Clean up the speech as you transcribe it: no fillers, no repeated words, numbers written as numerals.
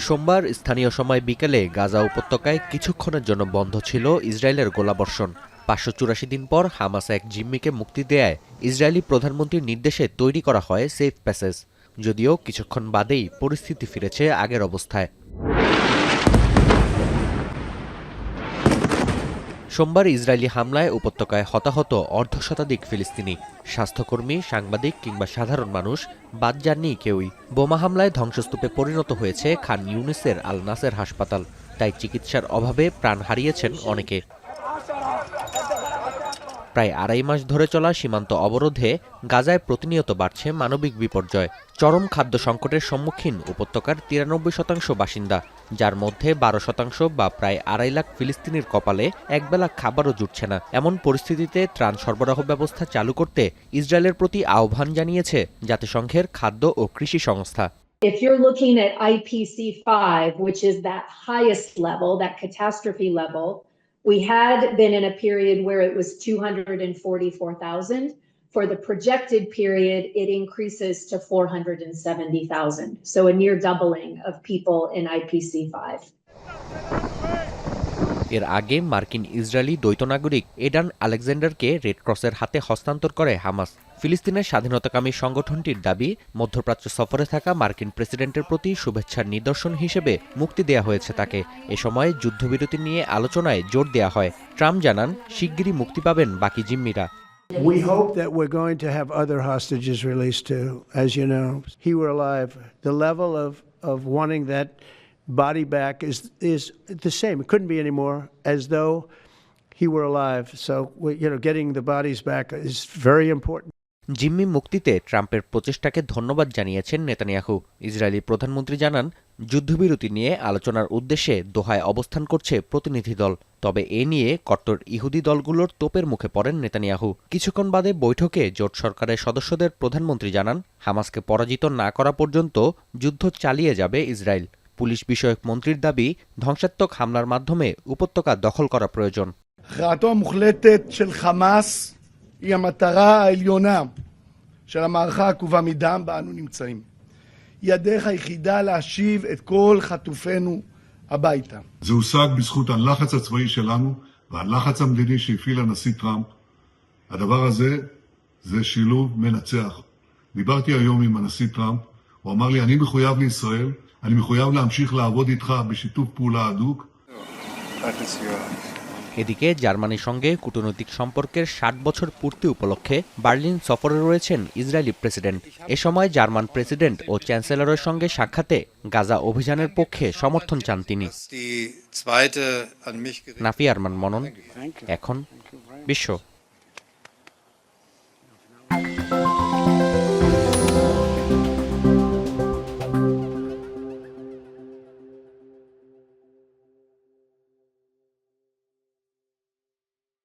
সোমবার স্থানীয় সময় বিকেলে গাজা উপত্যকায় কিছুক্ষণের জন্য বন্ধ ছিল ইসরায়েলের গোলাবর্ষণ। 584 দিন পর হামাস এক জিম্মিকে মুক্তি দেয়ায় ইসরায়েলি প্রধানমন্ত্রীর নির্দেশে তৈরি করা হয় সেফ প্যাসেজ। যদিও কিছুক্ষণ বাদেই পরিস্থিতি ফিরেছে আগের অবস্থায়। সোমবার ইসরায়েলি হামলায় উপত্যকায় হতাহত অর্ধশতাধিক ফিলিস্তিনি। স্বাস্থ্যকর্মী, সাংবাদিক কিংবা সাধারণ মানুষ বাদ যাননি কেউই। বোমা হামলায় ধ্বংসস্তূপে পরিণত হয়েছে খান ইউনিসের আল নাসের হাসপাতাল। তাই চিকিৎসার অভাবে প্রাণ হারিয়েছেন অনেকে। প্রায় 2.5 মাস ধরে চলা সীমান্ত অবরোধে গাজায় প্রতিনিয়ত বাড়ছে মানবিক বিপর্যয়। চরম খাদ্য সংকটের সম্মুখীন উপত্যকার 93% বাসিন্দা, যার মধ্যে 12% বা প্রায় 2.5 লাখ ফিলিস্তিনির কপালে একবেলা খাবারও জুটছে না। এমন পরিস্থিতিতে ত্রাণ সরবরাহ ব্যবস্থা চালু করতে ইসরায়েলের প্রতি আহ্বান জানিয়েছে জাতিসংঘের খাদ্য ও কৃষি সংস্থা। If you're looking at IPC5, which is that highest level, that catastrophe level, we had been in a period where it was 244,000. For the projected period, it increases to 470,000. So a near doubling of people in IPC5. এর আগে মার্কিন Israeli দ্বৈত নাগরিক Aden আলেকজান্ডারকে red ক্রসের হাতে হস্তান্তর করে Hamas. ফিলিস্তিনের স্বাধীনতাকামী সংগঠনটির দাবি, মধ্যপ্রাচ্য সফরে থাকা মার্কিন প্রেসিডেন্টের প্রতি শুভেচ্ছার নিদর্শন হিসেবে মুক্তি দেয়া হয়েছে তাকে। এ সময় যুদ্ধবিরতি নিয়ে আলোচনায় জোর দেয়া হয়। ট্রাম্প জানান, শিগগিরই মুক্তি পাবেন বাকি জিম্মিরা। We hope that we're going to have other hostages released too. As you know, he were alive. The level of wanting that body back is the same. It couldn't be any more, as though he were alive. So, getting the bodies back is very important. জিম্মি মুক্তিতে ট্রাম্পের প্রচেষ্টাকে ধন্যবাদ জানিয়েছেন Netanyahu. Israeli প্রধানমন্ত্রী জানান, যুদ্ধবিরতি নিয়ে আলোচনার উদ্দেশ্যে দোহায় অবস্থান করছে প্রতিনিধি দল। তবে এ নিয়ে কট্টর ইহুদি দলগুলোর তোপের মুখে পড়েন নেতানিয়াহু। কিছুক্ষণ বাদে বৈঠকে জোট সরকারের সদস্যদের প্রধানমন্ত্রী জানান, হামাসকে পরাজিত না করা পর্যন্ত যুদ্ধ চালিয়ে যাবে ইসরায়েল। পুলিশ বিষয়ক মন্ত্রীর দাবি, ধ্বংসাত্মক হামলার মাধ্যমে উপত্যকা দখল করা প্রয়োজন। הכרעתו המוחלטת של חמאס היא המטרה העליונה של המערכה העקובה מדם בה אנו נמצאים. היא הדרך היחידה להשיב את כל חטופינו הביתה. זה הושג בזכות הלחץ הצבאי שלנו והלחץ המדיני שהפעיל הנשיא טראמפ. הדבר הזה זה שילוב מנצח. דיברתי היום עם הנשיא טראמפ, הוא אמר לי, אני מחויב לישראל, אני מחויב להמשיך לעבוד איתך בשיתוף פעולה הדוק. এদিকে জার্মানির সঙ্গে কূটনৈতিক সম্পর্কের 60 বছর পূর্তি উপলক্ষে বার্লিন সফরে রয়েছেন ইসরায়েলি প্রেসিডেন্ট। এ সময় জার্মান প্রেসিডেন্ট ও চ্যান্সেলরের সঙ্গে সাক্ষাতে গাজা অভিযানের পক্ষে সমর্থন চান তিনি। নাফি আরমান মনন, এখন বিশ্ব।